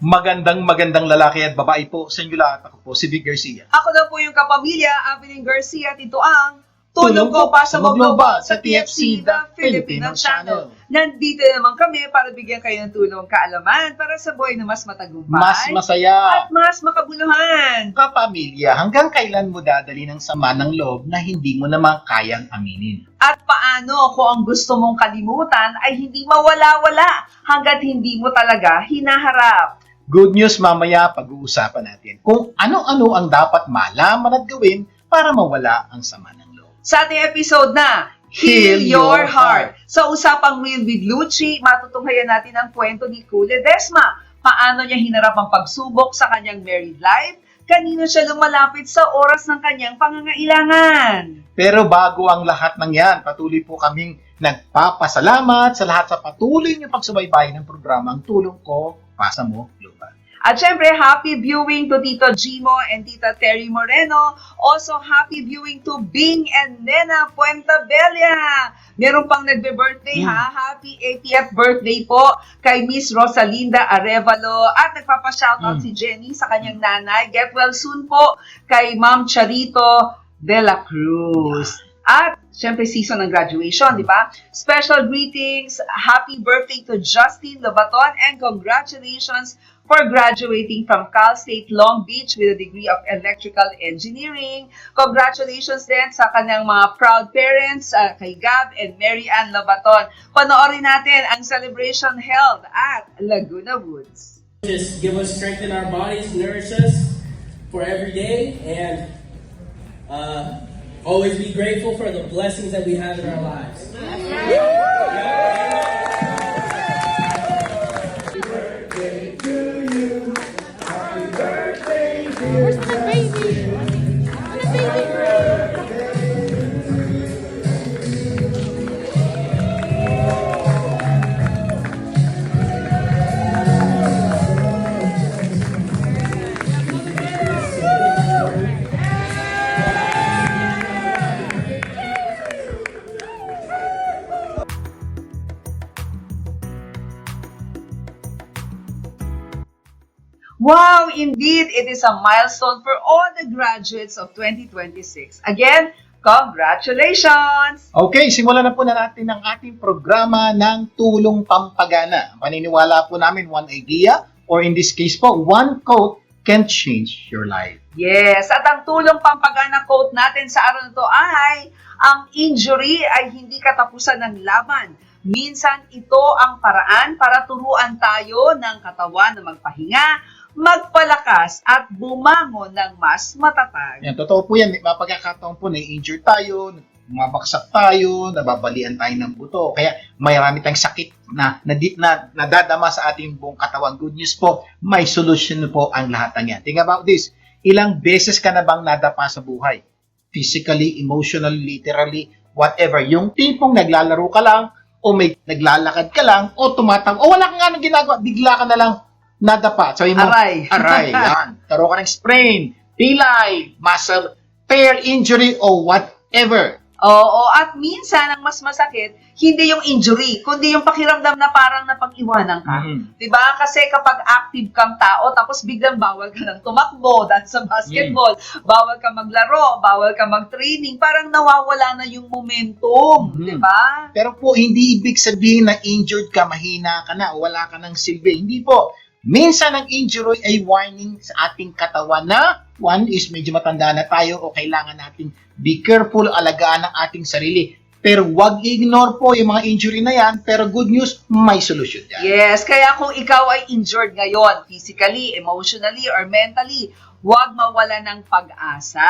Magandang lalaki at babae po sa inyo lahat. Ako po si Vic Garcia. Ako na po yung kapamilya, Evelyn Garcia, at ito ang Tulong ko pa sa Global sa TFC, The Filipino Channel. Nandito naman kami para bigyan kayo ng tulong kaalaman para sa buhay na mas matagumpay, Mas masaya. at mas makabuluhan. Kapamilya, hanggang kailan mo dadali ng sama ng loob na hindi mo naman kayang aminin? At paano kung ang gusto mong kalimutan ay hindi mawala-wala hanggat hindi mo talaga hinaharap? Good news, mamaya pag-uusapan natin kung ano-ano ang dapat malaman at gawin para mawala ang sama ng loob. Sa ating episode na Heal Your Heart. Sa usapang Real with Lucci, matutunghayan natin ang kwento ni Kuya Desma. Paano niya hinarap ang pagsubok sa kanyang married life? Kanino siya lumalapit sa oras ng kanyang pangangailangan? Pero bago ang lahat ng yan, patuloy po kaming nagpapasalamat sa lahat sa patuloy niyong pagsubaybay ng programang Tulong Ko Pasa Mo Global. At syempre, happy viewing to Tito Gimo and Tita Terry Moreno. Also, happy viewing to Bing and Nena Puentabella. Meron pang nagbe-birthday ha. Happy 80th birthday po kay Miss Rosalinda Arevalo. At nagpapa-shoutout si Jenny sa kanyang nanay. Get well soon po kay Ma'am Charito de la Cruz. At syempre, season ng graduation, di ba? Special greetings, happy birthday to Justin Lobaton, and congratulations for graduating from Cal State Long Beach with a degree of electrical engineering. Congratulations din sa kanyang mga proud parents, kay Gab and Mary Ann Lobaton. Panoorin natin ang celebration held at Laguna Woods. Just give us strength in our bodies, nourish us for every day, and always be grateful for the blessings that we have in our lives. Where's my baby? My baby girl. Wow, indeed, it is a milestone for all the graduates of 2026. Again, congratulations! Okay, simulan na po na natin ang ating programa ng Tulong Pampagana. Paniniwala po namin one idea, or in this case po, one quote can change your life. Yes, at ang tulong pampagana quote natin sa araw na to ay, ang injury ay hindi katapusan ng laban. Minsan ito ang paraan para turuan tayo ng katawan na magpahinga, magpalakas at bumangon ng mas matatag. Yan, totoo po yan. May mga pagkakataon po na injured tayo, mabaksak tayo, nababalian tayo ng buto. Kaya marami tayong sakit na nadadama sa ating buong katawan. Good news po, may solution po ang lahat ng yan. Think about this. Ilang beses ka na bang nadapa sa buhay? Physically, emotionally, literally, whatever. Yung tipong naglalaro ka lang, o may naglalakad ka lang, o tumatang, o wala kang nga nang ginagawa, bigla ka na lang nadapa. Sabi mo, Aray. Yan. Taro ka ng sprain, pilay, muscle tear, injury, o whatever. Oo, at minsan ang mas masakit, hindi yung injury, kundi yung pakiramdam na parang napag-iwanan ka. Mhm. 'Di ba? Kasi kapag active kang tao, tapos biglang bawal ka ng tumakbo, dahil sa basketball, bawal ka maglaro, bawal ka mag-training, parang nawawala na yung momentum, 'di ba? Pero po, hindi ibig sabihin na injured ka, mahina ka na, o wala ka ng silbi. Hindi po. Minsan ang injury ay warning sa ating katawan na one is medyo matanda na tayo o kailangan nating be careful, alagaan ang ating sarili. Pero wag ignore po yung mga injury na yan. Pero good news, may solusyon yan. Yes, kaya kung ikaw ay injured ngayon, physically, emotionally, or mentally, huwag mawala ng pag-asa.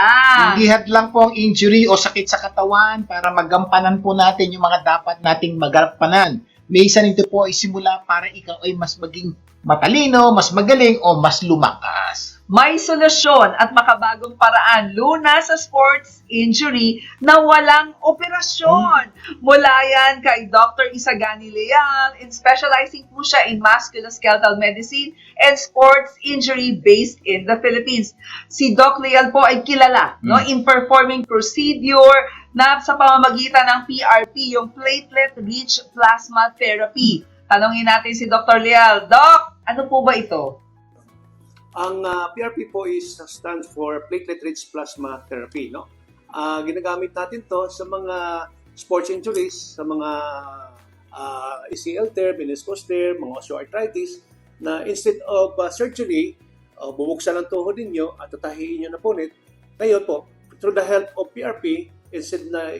Hindi lang po ang injury o sakit sa katawan para magampanan po natin yung mga dapat nating magampanan. Minsan ito po ay simula para ikaw ay mas maging matalino, mas magaling, o mas lumakas. May solusyon at makabagong paraan luna sa sports injury na walang operasyon. Mula yan kay Dr. Isagani Leal, and specializing po siya in musculoskeletal medicine and sports injury based in the Philippines. Si Doc Leal po ay kilala in performing procedure na sa pamamagitan ng PRP, yung platelet-rich plasma therapy. Tanongin natin si Dr. Leal, Doc, ano po ba ito? Ang PRP po stands for platelet-rich plasma therapy. No? Ginagamit natin to sa mga sports injuries, sa mga ACL tear, meniscus tear, mga osteoarthritis, na instead of surgery, bubuksan ang tuhod ninyo at tatahiin nyo na punit. Ngayon po, through the help of PRP, instead na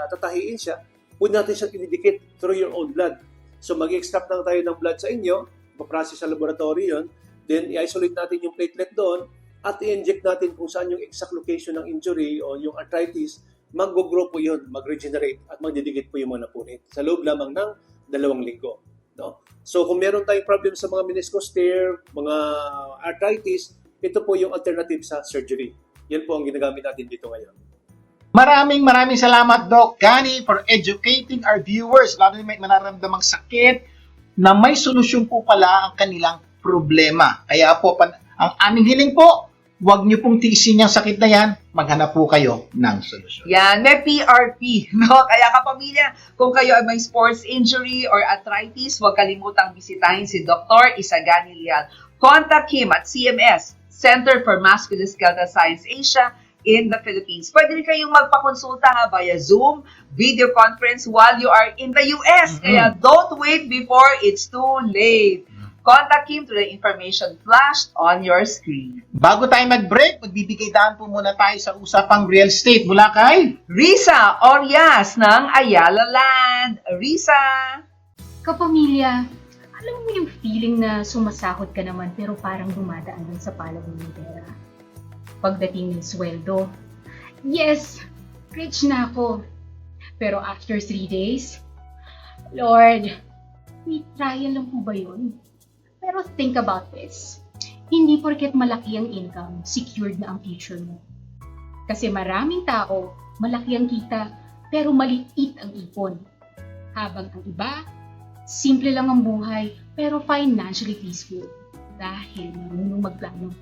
tatahiin siya, pwede natin siyang ididikit through your own blood. So mag-extract lang tayo ng blood sa inyo, paprocess sa laboratory yon, then i-isolate natin yung platelet doon at i-inject natin kung saan yung exact location ng injury o yung arthritis, mag-grow po yun, mag-regenerate at magdidikit po yung mga napunit sa loob lamang ng 2 linggo. No? So kung meron tayong problem sa mga meniscus tear, mga arthritis, ito po yung alternative sa surgery. Yan po ang ginagamit natin dito ngayon. Maraming salamat, Doc Gani, for educating our viewers, lalo na may nararamdamang sakit, na may solusyon po pala ang kanilang problema. Kaya po, ang aming hiling po, huwag niyo pong tiisin yung sakit na yan, maghanap po kayo ng solusyon. Yan, may PRP, no? Kaya kapamilya, kung kayo ay may sports injury or arthritis, huwag kalimutang bisitahin si Dr. Isagani Leal. Contact him at CMS, Center for Musculoskeletal Science Asia, in the Philippines. Pwede rin kayong magpakonsulta via Zoom, video conference while you are in the US. Kaya don't wait before it's too late. Contact him through the information flashed on your screen. Bago tayo mag-break, magbibigay daan po muna tayo sa usapang real estate mula kay Risa Orias ng Ayala Land. Risa! Kapamilya, alam mo yung feeling na sumasahod ka naman pero parang dumadaan lang sa palad ng pera. Pagdating ng sweldo, yes, rich na ako. Pero after 3 days, Lord, may trial lang po ba yun? Pero think about this. Hindi porket malaki ang income, secured na ang future mo. Kasi maraming tao, malaki ang kita, pero maliit ang ipon. Habang ang iba, simple lang ang buhay, pero financially peaceful. Dahil marunong magplano.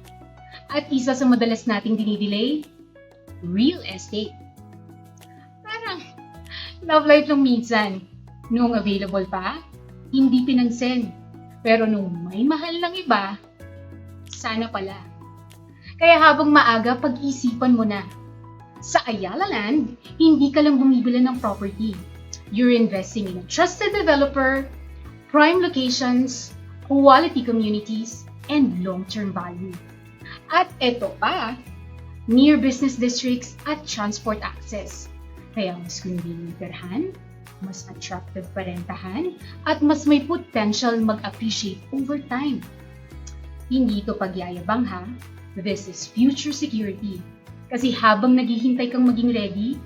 At isa sa madalas nating dinidelay, real estate. Parang love life lang minsan. Nung available pa, hindi pinansin. Pero nung may mahal ng iba, sana pala. Kaya habang maaga, pag-isipan mo na. Sa Ayala Land, hindi ka lang bumibili ng property. You're investing in a trusted developer, prime locations, quality communities, and long-term value. At eto pa, near business districts at transport access. Kaya mas convenient perhan, mas attractive parentahan, at mas may potential mag-appreciate over time. Hindi ito pagyayabang ha, this is future security. Kasi habang naghihintay kang maging ready,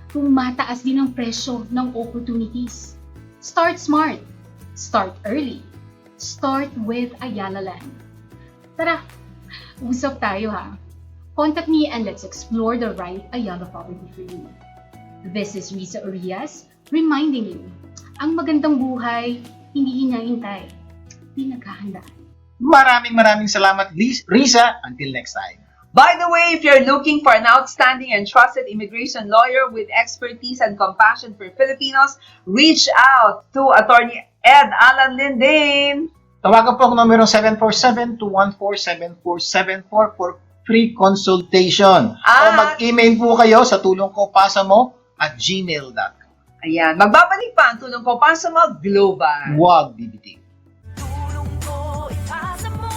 tumataas din ang presyo ng opportunities. Start smart, start early, start with Ayala Land. Tara! Usap tayo ha. Contact me and let's explore the right Ayala property for you. This is Risa Orias, reminding you, ang magandang buhay, hindi hinahintay, pinaghahandaan. Maraming salamat, Risa. Until next time. By the way, if you're looking for an outstanding and trusted immigration lawyer with expertise and compassion for Filipinos, reach out to Attorney Ed Alan Lindin. Tawagan po ang numero 747-214-7474 for free consultation. O mag-email po kayo sa tulongkopasamo@gmail.com. Ayan, magbabalik pa ang tulong ko para sa mga global. Huwag bibitin. Tulong ko ipasa mo,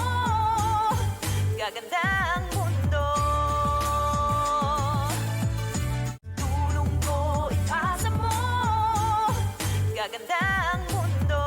gaganda ang mundo. Tulong ko ipasa mo, gaganda ang mundo.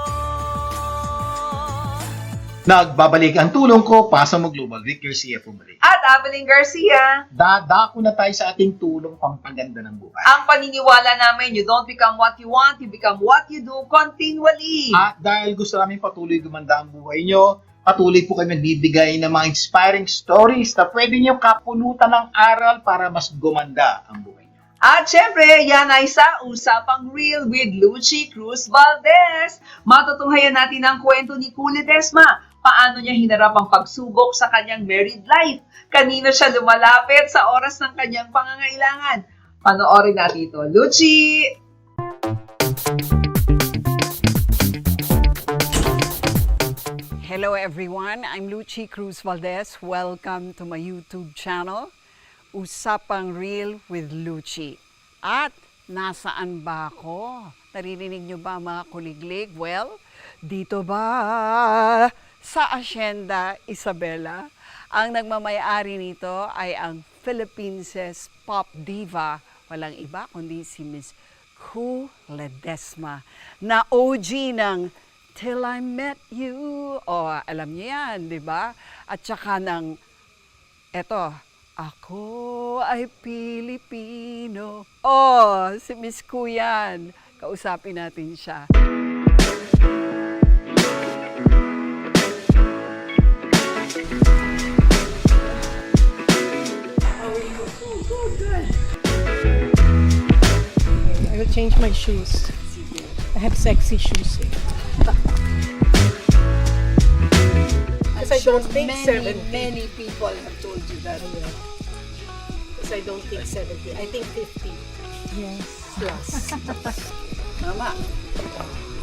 Nagbabalik ang tulong ko, pasa mo global. Rick Garcia po balik. At Evelyn Garcia, Dadako na tayo sa ating tulong pampaganda ng buhay. ang paniniwala namin, you don't become what you want, you become what you do continually. At dahil gusto namin patuloy gumanda ang buhay nyo, patuloy po kami nagbibigay ng mga inspiring stories na pwede nyo kapulutan ng aral para mas gumanda ang buhay nyo. At syempre, yan ay sa Usapang Real with Lucy Cruz Valdez. Matutunghayan natin ang kwento ni Kuli Desma. Paano niya hinarap ang pagsubok sa kanyang married life? Kanino siya lumalapit sa oras ng kanyang pangangailangan? Panoorin natin ito. Lucy! Hello everyone, I'm Lucy Cruz Valdez. Welcome to my YouTube channel, Usapang Real with Lucy. At nasaan ba ako? Naririnig nyo ba mga kuliglig? Well, dito ba sa Hacienda Isabela? Ang nagmamayari nito ay ang Philippines' pop diva, walang iba kundi si Miss Ku Ledesma, na OG ng Till I Met You. O, alam niyo yan, di ba? At saka ng, eto, Ako ay Pilipino. Oh, si Miss Ku yan. Kausapin natin siya. I will change my shoes. I have sexy shoes. Because I don't think 70. Many people have told you that. Because I don't think 70. I think 50 Yes. plus. Tama.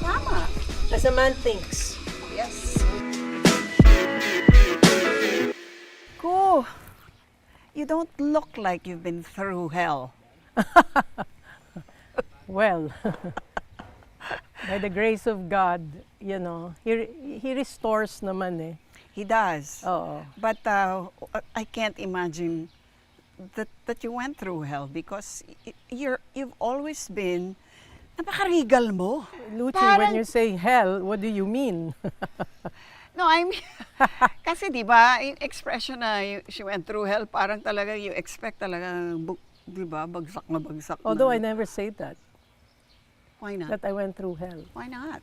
Tama. As a man thinks. Yes. Ku, you don't look like you've been through hell. Well, by the grace of God, you know, He restores naman eh. He does. Oo. But I can't imagine that you went through hell because you've always been napakarigal mo. Lucy, Parang- when you say hell, what do you mean? No, I mean, kasi di ba, yung expression na she went through hell, parang talaga you expect talaga, di ba, bagsak na bagsak Although I na. never say that Why not? I went through hell. Why not?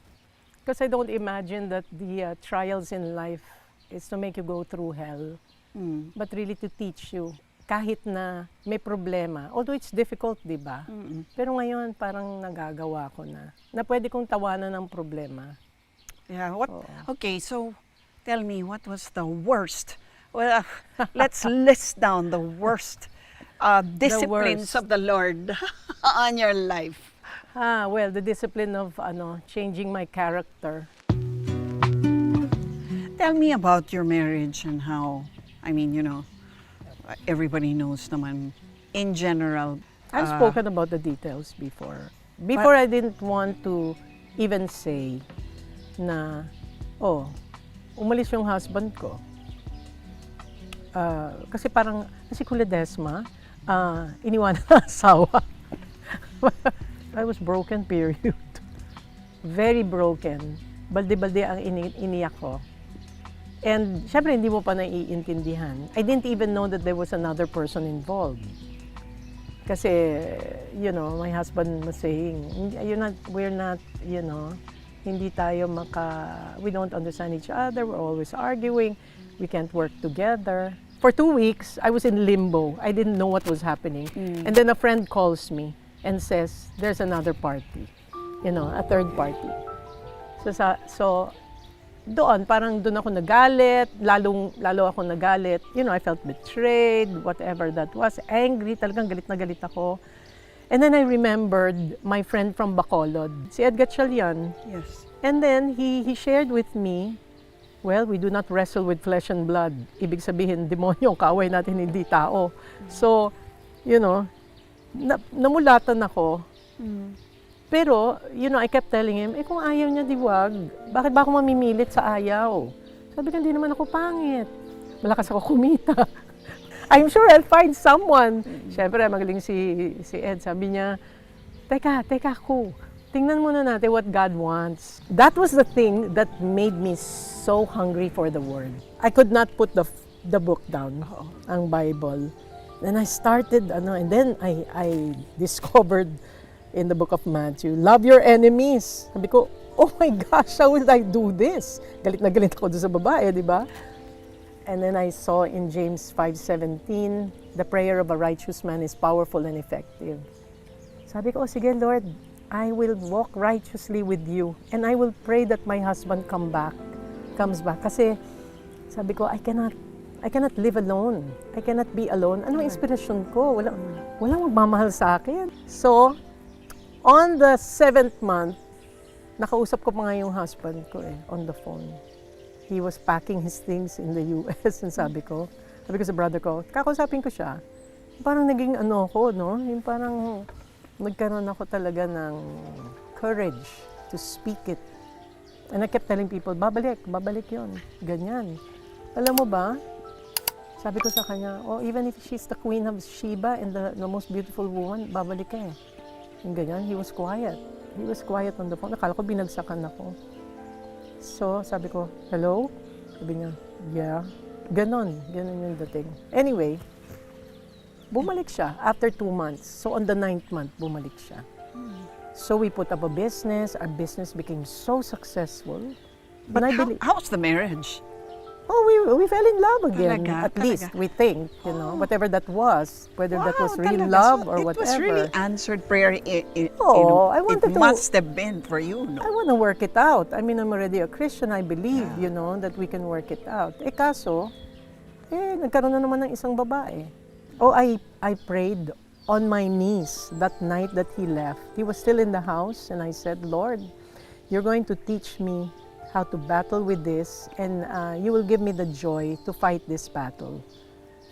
Because I don't imagine that the trials in life is to make you go through hell, Mm. but really to teach you kahit na may problema. Although it's difficult, di ba? Mm-mm. Pero ngayon parang nagagawa ko na pwede kong tawanan ng problema. Yeah, Oo. okay, so tell me, what was the worst? Well, let's list down the worst disciplines worst. of the Lord on your life. Well, the discipline of changing my character. Tell me about your marriage and how, I mean, you know, everybody knows naman in general. I've spoken about the details before. Before, I didn't want to even say na, oh, umalis yung husband ko. Kasi parang, si Ku Ledesma, iniwanan ng asawa. I was broken, period. Very broken. Balde-balde ang iniyak ko. And syempre, hindi mo pa naiintindihan. I didn't even know that there was another person involved. Kasi, you know, my husband was saying, we're not, you know, hindi tayo we don't understand each other, we're always arguing, we can't work together. For 2 weeks, I was in limbo. I didn't know what was happening. And then a friend calls me and says, there's another party, you know, a third party. So doon, parang doon ako nagalit, lalo ako nagalit. You know, I felt betrayed, whatever that was. Angry, talagang galit na galit ako. And then I remembered my friend from Bacolod, si Ed Gatchalian. Yes. And then he shared with me, well, we do not wrestle with flesh and blood. Ibig sabihin, demonyo, kaaway natin, hindi tao. So, you know, namulatan ako. Pero, you know, I kept telling him, kung ayaw niya, di wag. Bakit ba ako mamimilit sa ayaw? Sabi ko, hindi naman ako pangit. Malakas ako kumita. I'm sure I'll find someone. Siyempre, magaling si Ed. Sabi niya, teka, Ku. Tingnan muna natin what God wants. That was the thing that made me so hungry for the Word. I could not put the book down, ang Bible. Then I started, and then I discovered in the book of Matthew, love your enemies. Sabi ko, oh my gosh, how will I do this? Galit na galit ako doon sa babae, di ba? And then I saw in James 5:17, the prayer of a righteous man is powerful and effective. Sabi ko, oh, sige Lord, I will walk righteously with you and I will pray that my husband comes back. Kasi sabi ko, I cannot live alone. I cannot be alone. Ano ang inspirasyon ko? Walang magmamahal sa akin. So, on the 7th month, nakausap ko pa nga yung husband ko on the phone. he was packing his things in the US and sabi ko sa brother ko, kakausapin ko siya. Parang naging ano ko, no? Yung parang nagkaroon ako talaga ng courage to speak it. And I kept telling people, babalik yon, ganyan. Alam mo ba, sabi ko sa kanya, oh, even if she's the Queen of Sheba and the most beautiful woman, babalik ka eh. Yung ganyan, he was quiet. He was quiet on the phone. Akala ko binagsakan ako. So, sabi ko, hello? Sabi niya, yeah. Ganon yung dating. Anyway, bumalik siya after 2 months. So, on the 9th month, bumalik siya. So, we put up a business. Our business became so successful. But And I believe, how's the marriage? oh, we fell in love again. Talaga, At least, talaga. we think, whatever that was. Whether that was real talaga. love So, or it whatever. was really answered prayer. Oo, I wanted it to- must have been for you, no? I want to work it out. I mean, I'm already a Christian. I believe, that we can work it out. Kaso, nagkaroon na naman ng isang babae. Oh, I prayed on my knees that night that he left. He was still in the house, and I said, Lord, you're going to teach me how to battle with this, and you will give me the joy to fight this battle.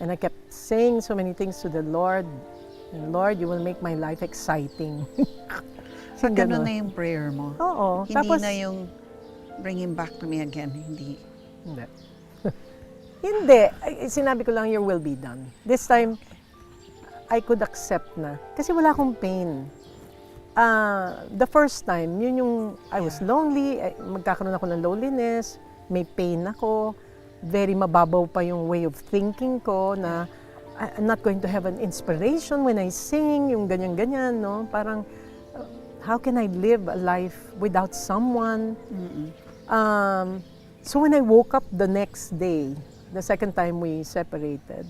And I kept saying so many things to the Lord, and Lord, you will make my life exciting. So, Ganon. ganun na yung prayer mo. Oo. Hindi Tapos, na yung bring him back to me again. Hindi. Hindi. Hindi. Sinabi ko lang, your will be done. This time, I could accept na. Kasi wala akong pain. The first time, yun yung, I was lonely, magkakaroon ako ng loneliness, may pain ako, very mababaw pa yung way of thinking ko na I'm not going to have an inspiration when I sing, yung ganyan-ganyan, no? Parang, how can I live a life without someone? So when I woke up the next day, the second time we separated,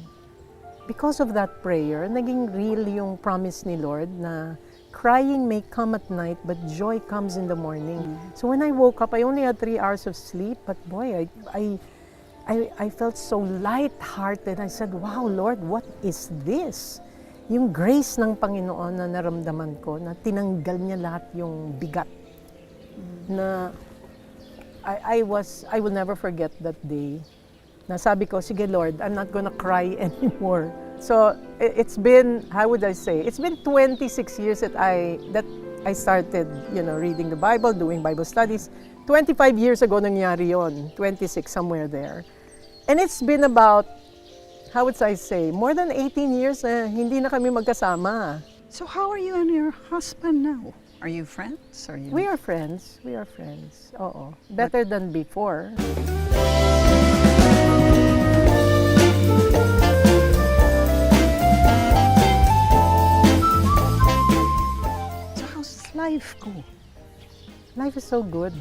because of that prayer, naging real yung promise ni Lord na crying may come at night, but joy comes in the morning. So when I woke up, I only had 3 hours of sleep, but boy, I felt so light-hearted. I said, wow, Lord, what is this? Yung grace ng Panginoon na naramdaman ko, na tinanggal niya lahat yung bigat. Na I will never forget that day. Na sabi ko, sige Lord, I'm not gonna cry anymore. So it's been, how would I say? It's been 26 years that I started, reading the Bible, doing Bible studies. 25 years ago nangyari yon, 26 somewhere there. And it's been about, how would I say, more than 18 years na hindi na kami magkasama. So how are you and your husband now? Are you friends? We are friends. Oo. Better than before. So how's life go? Life is so good.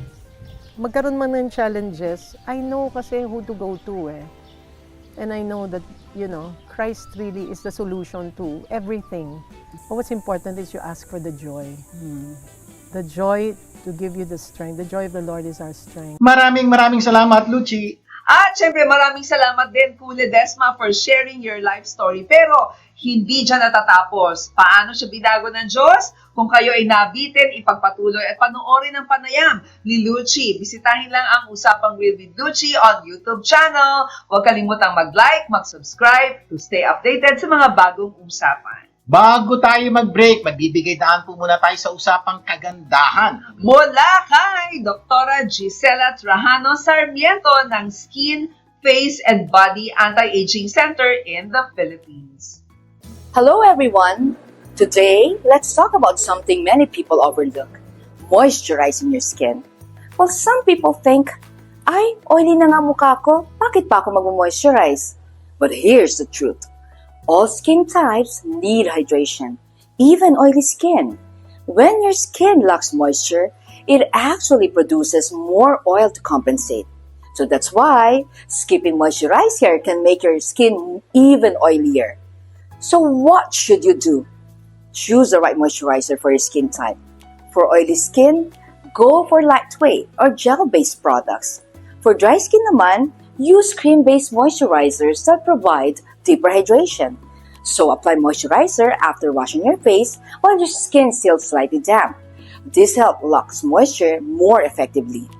Magkaroon man ng challenges, I know kasi who to go to eh. And I know that, Christ really is the solution to everything. But what's important is you ask for the joy. The joy to give you the strength. The joy of the Lord is our strength. Maraming salamat, Luchi. At syempre maraming salamat din Kuya Desma for sharing your life story. Pero hindi dyan natatapos. Paano siya binago ng Diyos? Kung kayo ay nabitin, ipagpatuloy at panoorin ang panayam ni Luchi. Bisitahin lang ang Usapang Real with Luchi on YouTube channel. Huwag kalimutang mag-like, mag-subscribe to stay updated sa mga bagong usapan. Bago tayo mag-break, magbibigay daan po muna tayo sa usapang kagandahan. Mula kay Dr. Gisela Trajano Sarmiento ng Skin, Face, and Body Anti-Aging Center in the Philippines. Hello everyone! Today, let's talk about something many people overlook, moisturizing your skin. Well, some people think, ay, oily na nga mukha ko, bakit pa ako mag-moisturize? But here's the truth. All skin types need hydration, even oily skin. When your skin lacks moisture, it actually produces more oil to compensate. So that's why skipping moisturizer can make your skin even oilier. So what should you do? Choose the right moisturizer for your skin type. For oily skin, go for lightweight or gel-based products. For dry skin naman, use cream-based moisturizers that provide deeper hydration. So apply moisturizer after washing your face while your skin is still slightly damp. This helps lock moisture more effectively.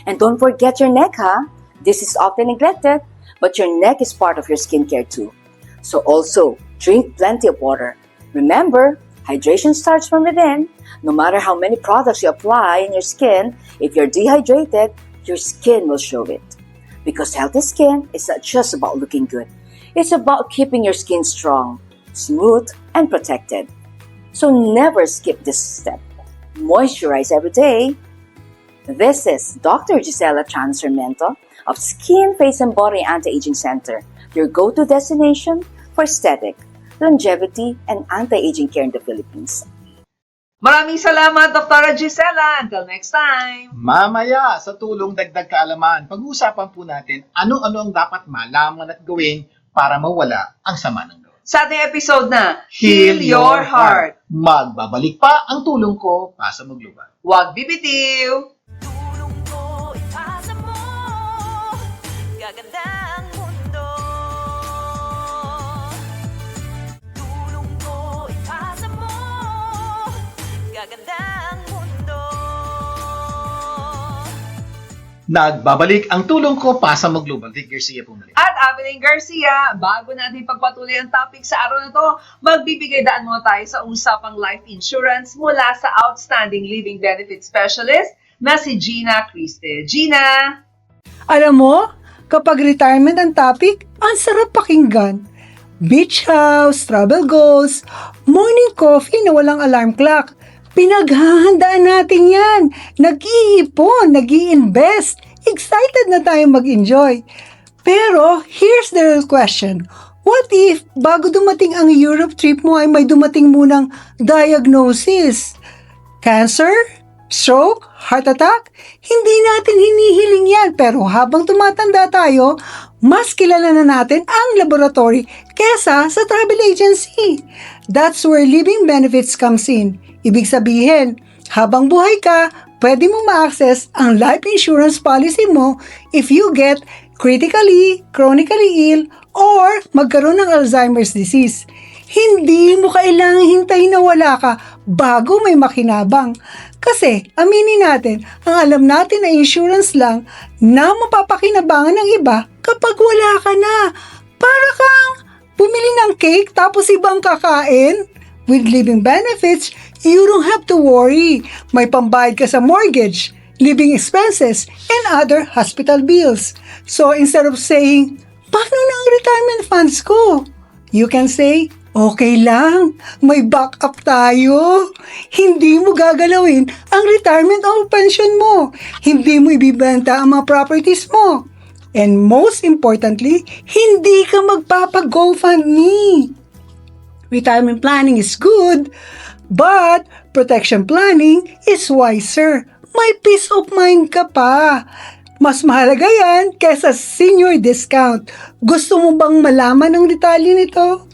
And don't forget your neck, ha? This is often neglected, but your neck is part of your skincare too. So also, drink plenty of water. Remember, hydration starts from within. No matter how many products you apply in your skin, if you're dehydrated, your skin will show it. Because healthy skin is not just about looking good. It's about keeping your skin strong, smooth, and protected. So never skip this step. Moisturize every day. This is Dr. Gisela Transfermento of Skin, Face, and Body Anti-Aging Center, your go-to destination for aesthetic, longevity, and anti-aging care in the Philippines. Maraming salamat, Dr. Gisela. Until next time. Mamaya, sa tulong dagdag kaalaman, pag-uusapan po natin ano-ano ang dapat malaman at gawin para mawala ang sama ng loob. Sa ating episode na Heal Your Heart. Magbabalik pa ang tulong ko para sa magluban. Huwag bibitiw. Tulong ko ipasa mo, gaganda ang mundo. Tulong ko ipasa mo, gaganda ang mundo. Nagbabalik ang tulong ko para sa magluban. Vic Garcia po muli. At Evelyn Garcia, bago natin pagpatuloy ang topic sa araw na to, magbibigay daan mo tayo sa usapang life insurance mula sa Outstanding Living Benefit Specialist na si Gina Criste. Gina! Alam mo, kapag retirement ang topic, ang sarap pakinggan. Beach house, travel goals, morning coffee na walang alarm clock. Pinaghahandaan natin yan. Nag-iipon, nag-i-invest. Excited na tayong mag-enjoy. Pero, here's the real question. What if, bago dumating ang Europe trip mo ay may dumating munang diagnosis? Cancer? Stroke? Heart attack? Hindi natin hinihiling yan. Pero habang tumatanda tayo, mas kilala na natin ang laboratory kesa sa travel agency. That's where living benefits comes in. Ibig sabihin, habang buhay ka, pwede mong ma-access ang life insurance policy mo if you get critically, chronically ill, or magkaroon ng Alzheimer's disease. Hindi mo kailangang hintayin na wala ka bago may makinabang. Kasi, aminin natin, ang alam natin na insurance lang na mapapakinabangan ng iba kapag wala ka na. Para kang bumili ng cake tapos ibang kakain. With living benefits, you don't have to worry. May pambayad ka sa mortgage, living expenses, and other hospital bills. So instead of saying, paano na ang retirement funds ko? You can say, okay lang, may backup tayo. Hindi mo gagalawin ang retirement o pension mo. Hindi mo ibibenta ang mga properties mo. And most importantly, hindi ka magpapag-GoFundMe. Retirement planning is good, but protection planning is wiser. May peace of mind ka pa. Mas mahalaga yan kesa senior discount. Gusto mo bang malaman ang detalye nito?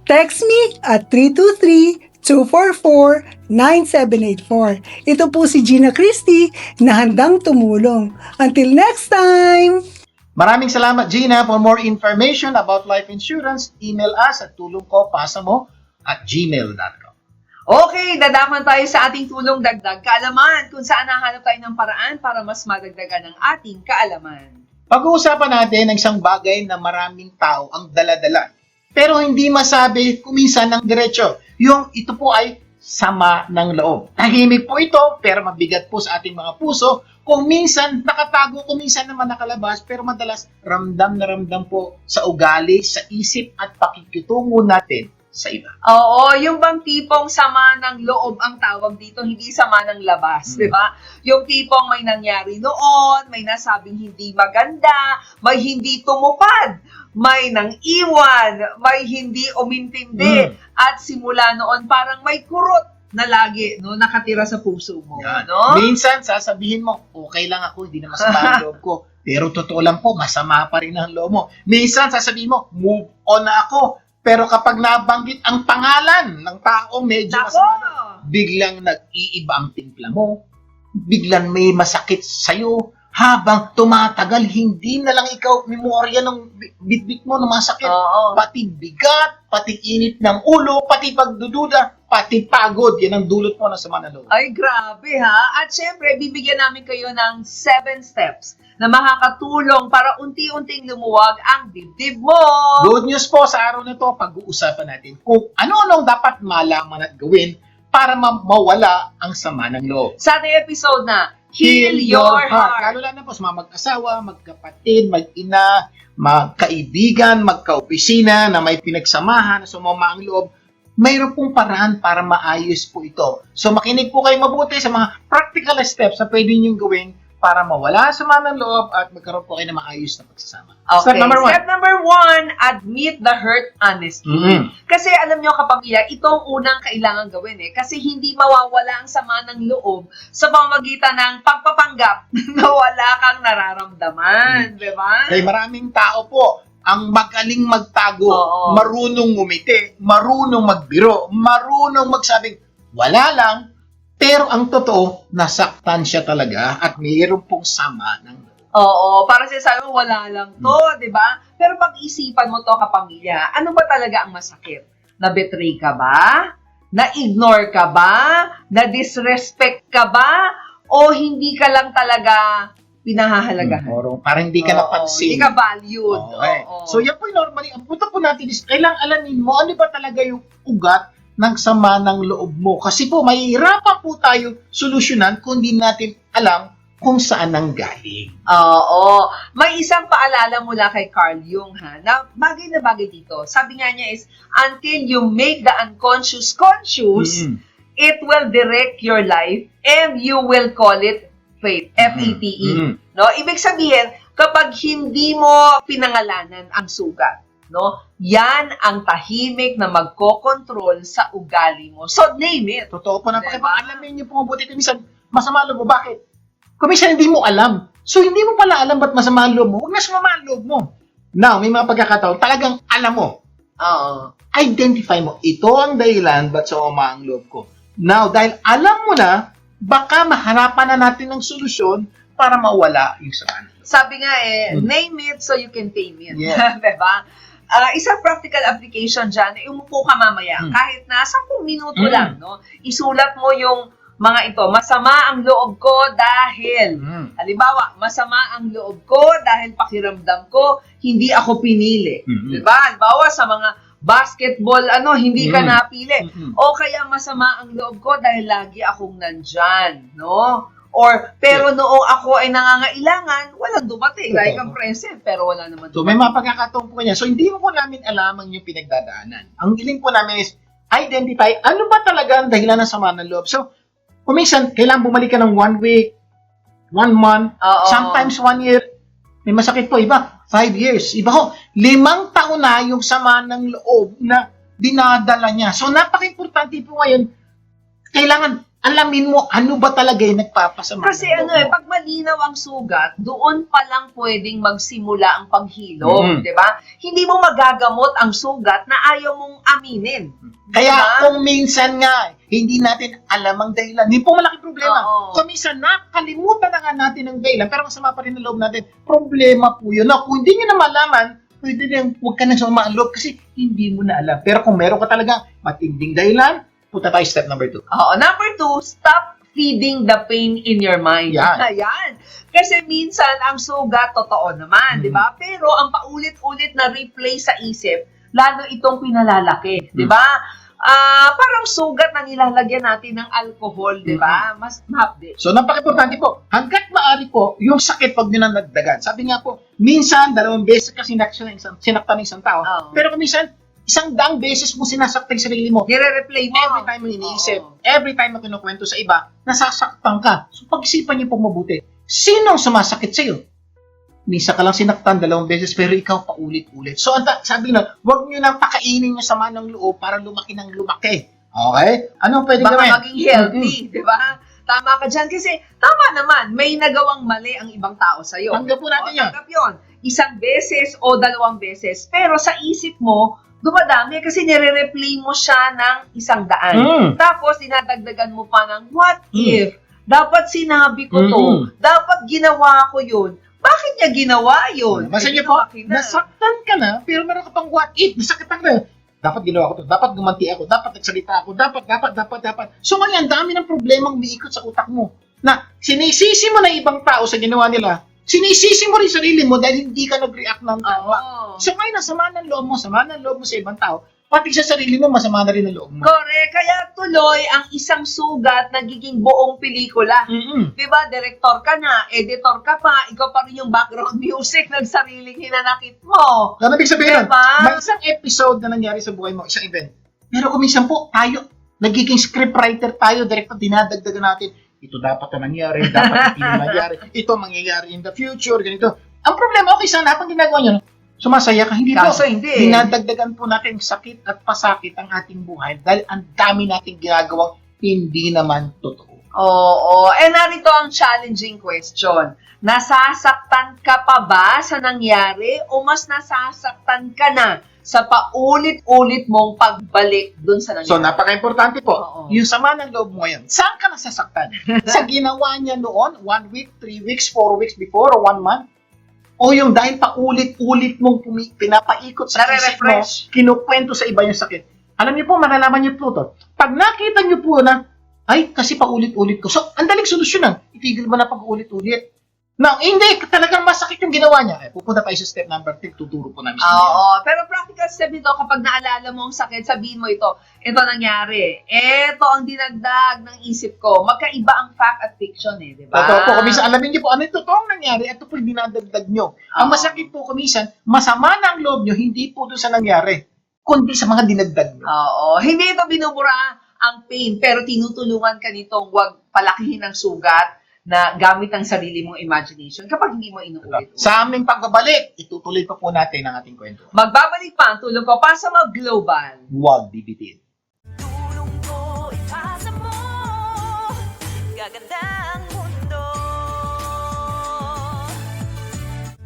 Text me at 323-244-9784. Ito po si Gina Christie na handang tumulong. Until next time! Maraming salamat, Gina. For more information about life insurance, email us at tulongkopasamo@gmail.com. Okay, dadakan tayo sa ating tulong dagdag kaalaman kung saan nahanap tayo ng paraan para mas madagdagan ang ating kaalaman. Pag-uusapan natin ang isang bagay na maraming tao ang dala-dala. Pero hindi masabi kuminsan ng diretsyo. Yung ito po ay sama ng loob. Tahimik po ito, pero mabigat po sa ating mga puso. Kung minsan nakatago, kung minsan naman nakalabas, pero madalas ramdam na ramdam po sa ugali, sa isip at pakikitungo natin sa iba. Oo, yung bang tipong sama ng loob ang tawag dito, hindi sama ng labas, di ba? Yung tipong may nangyari noon, may nasabing hindi maganda, may hindi tumupad, may nang iwan, may hindi umintindi, at simula noon parang may kurot na lagi no nakatira sa puso mo, Yan. no? Minsan sasabihin mo, okay lang ako, hindi na masama ang loob ko. Pero totoo lang po, masama pa rin ang loob mo. Minsan sasabihin mo, move on na ako. Pero kapag nabanggit ang pangalan ng taong medyo masama, biglang nag-iiba ang timpla mo. Biglang may masakit sa'yo. Habang tumatagal, hindi na lang ikaw memorya ng bitbit mo ng masakit. Oo. Pati bigat, pati init ng ulo, pati pagdududa. pati pagod, yan ang dulot mo ng sama ng loob. Ay, grabe ha. At syempre, bibigyan namin kayo ng 7 steps na makakatulong para unti-unting lumuwag ang dibdib mo. Good news po sa araw na to, pag-uusapan natin kung ano-anong dapat malaman at gawin para mawala ang sama ng loob. Sa ating episode na Heal Your Heart. Lalo na po sa mga mag-asawa, magkapatid, mag-ina, magkaibigan, magkaopisina na may pinagsamahan, na sumama ang loob, mayroon pong paraan para maayos po ito. So makinig po kayo mabuti sa mga practical steps na pwede niyong gawin para mawala sa sama ng loob at magkaroon po kayo ng maayos na pagsasama. Okay. Step number 1. Step number 1, admit the hurt honestly. Mhm. Kasi alam nyo kapamilya, itong unang kailangan gawin Kasi hindi mawawala ang sama ng loob sa pamamagitan ng pagpapanggap na wala kang nararamdaman. Di ba? Kaya maraming tao po ang magaling magtago, Oo. marunong ngumiti, marunong magbiro, marunong magsabing wala lang, pero ang totoo, nasaktan siya talaga at mayroon pong sama ng Oo, para sinasabi mo, wala lang to, di ba? Pero pag-isipan mo to kapamilya, ano ba talaga ang masakit? Na-betray ka ba? Na-ignore ka ba? Na-disrespect ka ba? O hindi ka lang talaga pinahahalagahan? Or parang hindi ka Oo, napansin. Hindi ka valued. Okay. Oo. So yan po yung normally, ang punta po natin is, kailangan alamin mo ano ba talaga yung ugat ng sama ng loob mo. Kasi po, mahihirapan po tayo solusyonan kung di natin alam kung saan ang galing. Oo. May isang paalala mula kay Carl Jung na bagay dito. Sabi nga niya is, until you make the unconscious conscious, it will direct your life and you will call it fate. F-A-T-E. No? Ibig sabihin, kapag hindi mo pinangalanan ang sugat, no? Yan ang tahimik na magkokontrol sa ugali mo. So, name it. Totoo po, Diba? alamin niyo po mabuti. Minsan, masama loob mo. Bakit? Kung minsan hindi mo alam. So, hindi mo pala alam ba't masama ang loob mo. Huwag na sumama ang loob mo. Now, may mga pagkakataon, talagang alam mo. Oo. Identify mo. Ito ang dahilan ba't sumama ang loob ko. Now, dahil alam mo na, baka maharapan na natin ng solusyon para mawala yung sama. Sabi nga name it so you can tame it. Yeah. Diba? Isang practical application dyan, umupo ka mamaya, kahit na 10 minuto lang, no? Isulat mo yung mga ito, masama ang loob ko dahil, halimbawa, masama ang loob ko dahil pakiramdam ko, hindi ako pinili. Diba? Halimbawa, sa mga basketball, hindi ka napili. O kaya masama ang loob ko dahil lagi akong nandyan, no? Or, pero noong ako ay nangangailangan, walang dumating. Like ang present, pero wala naman So, may mga pagkakataon po niya. So, hindi mo po namin alam ang yung pinagdadaanan. Ang giling po namin is, identify, ano ba talaga ang dahilan ng sama ng loob? So, kung minsan, kailangan bumalik ka ng 1 week, 1 month, sometimes 1 year, may masakit po, iba, 5 years. Iba ho, 5 taon na yung sama ng loob na dinadala niya. So, napaka-importante po ngayon, kailangan alamin mo ano ba talaga yung nagpapasama. Kasi pag malinaw ang sugat, doon pa lang pwedeng magsimula ang paghilom, di ba? Hindi mo magagamot ang sugat na ayaw mong aminin. Kaya diba? kung minsan nga, hindi natin alam ang dahilan, hindi po malaki problema. Oo. Kung minsan nakalimutan na nga natin ang dahilan, pero masama pa rin ang loob natin, problema po yun. Now, kung hindi nyo na malaman, pwede rin, huwag ka nang sumama ang loob kasi hindi mo na alam. Pero kung meron ka talaga matinding dahilan, punta tayo step number 2. Number 2, stop feeding the pain in your mind. Yan. Ayan. Kasi minsan, ang sugat, totoo naman, di ba? Pero ang paulit-ulit na replay sa isip, lalo itong pinalalaki, di ba? Parang sugat na nilalagyan natin ng alcohol, di ba? Mas mahapdi. So, napaka-importante po. Hanggat maaari po, yung sakit pag nyo nang nagdagan. Sabi nga po, minsan, 2 beses ka sinaktan ng isang tao. Oo. Pero kung minsan, 100 beses mo sinasaktan yung sarili mo. Nire-replay mo. Every time mo iniisip, Oo. every time mo kinukwento sa iba, nasasaktan ka. So, pag-isipan niyo po mabuti. Sino ang sumasakit sa'yo? Minsan ka lang sinaktan 2 beses, pero ikaw paulit-ulit. So, sabi na, huwag niyo nang pakainin yung sama ng loob para lumaki ng lumaki. Okay? Anong pwede Baka gawin? maging healthy, di ba? Tama ka dyan. Kasi, tama naman, may nagawang mali ang ibang tao sa'yo. Tanggap po natin yan. Tanggap yun. 1 beses o 2 beses. Pero sa isip mo, dumadami kasi nire-replay mo siya ng 100. Tapos, dinadagdagan mo pa ng, what if? Dapat sinabi ko to. Dapat ginawa ko yun. Bakit niya ginawa yun? Basta Eh, niyo po, ginawa kita. nasaktan ka na, pero meron ka pang what if, nasaktan ka na. dapat ginawa ko to, dapat gumanti ako, dapat nagsalita ako, dapat. So mali, ang dami ng problemang umiikot sa utak mo na sinisisi mo na ibang tao sa ginawa nila, sinisisi mo rin sarili mo dahil hindi ka nag-react ng tama. Oo. So ngayon, sama ng loob mo sa ibang tao, pati sa sarili mo, masama na rin ang loob mo. Correct. Kaya tuloy, ang isang sugat nagiging buong pelikula. Diba, director ka na, editor ka pa, ikaw pa rin yung background music ng sariling hinanakit mo. Ano ibig sabihin nun? Diba? May isang episode na nangyari sa buhay mo, isang event. Pero kung minsan po, tayo, nagiging scriptwriter tayo, director, dinadagdagan natin, ito dapat na nangyari, dapat hindi na nangyari, ito mangyayari in the future, ganito. Ang problema, okay, sana habang ginagawa nyo, sumasaya ka, hindi po. Kaso hindi. Dinadagdagan po natin sakit at pasakit ang ating buhay dahil ang dami nating ginagawang hindi naman totoo. Oo. Narito ang challenging question. Nasasaktan ka pa ba sa nangyari o mas nasasaktan ka na sa paulit-ulit mong pagbalik dun sa nangyari? So, napaka-importante po. Oo. Yung sama ng loob mo ngayon, saan ka nasasaktan? Sa ginawa niya noon, 1 week, 3 weeks, 4 weeks before, or 1 month? O yung dahil paulit-ulit mong pinapaikot sa isip mo, Nare-refresh. kinukwento sa iba yung sakit. Alam niyo po, malalaman niyo po to. Pag nakita niyo po na, ay, kasi paulit-ulit ko. So, ang daling solusyonan. Itigil mo na pag-ulit-ulit. Now, hindi, talagang masakit yung ginawa niya. Pupunta tayo sa step number 3, tuturo po namin sa inyo. Oo. Pero practical step ito, kapag naalala mo ang sakit, sabihin mo ito nangyari. Ito ang dinagdag ng isip ko. Magkaiba ang fact at fiction di ba? Totoo po, kumisan, alamin niyo po, ano yung totoong nangyari, ito po yung dinadagdag niyo. Ang masakit po, kumisan, masama na ang loob niyo, hindi po doon sa nangyari, kundi sa mga dinagdag niyo. Oo. Hindi ito binubura ang pain, pero tinutulungan ka nitong huwag palakihin ang sugat na gamit ang sarili mong imagination kapag hindi mo inuulit. Sa aming pagbabalik, itutuloy pa po natin ang ating kwento. Magbabalik pa ang tulong ko para sa mga global. Huwag bibitin. Tulong ko ipasa mo, gaganda ang mundo.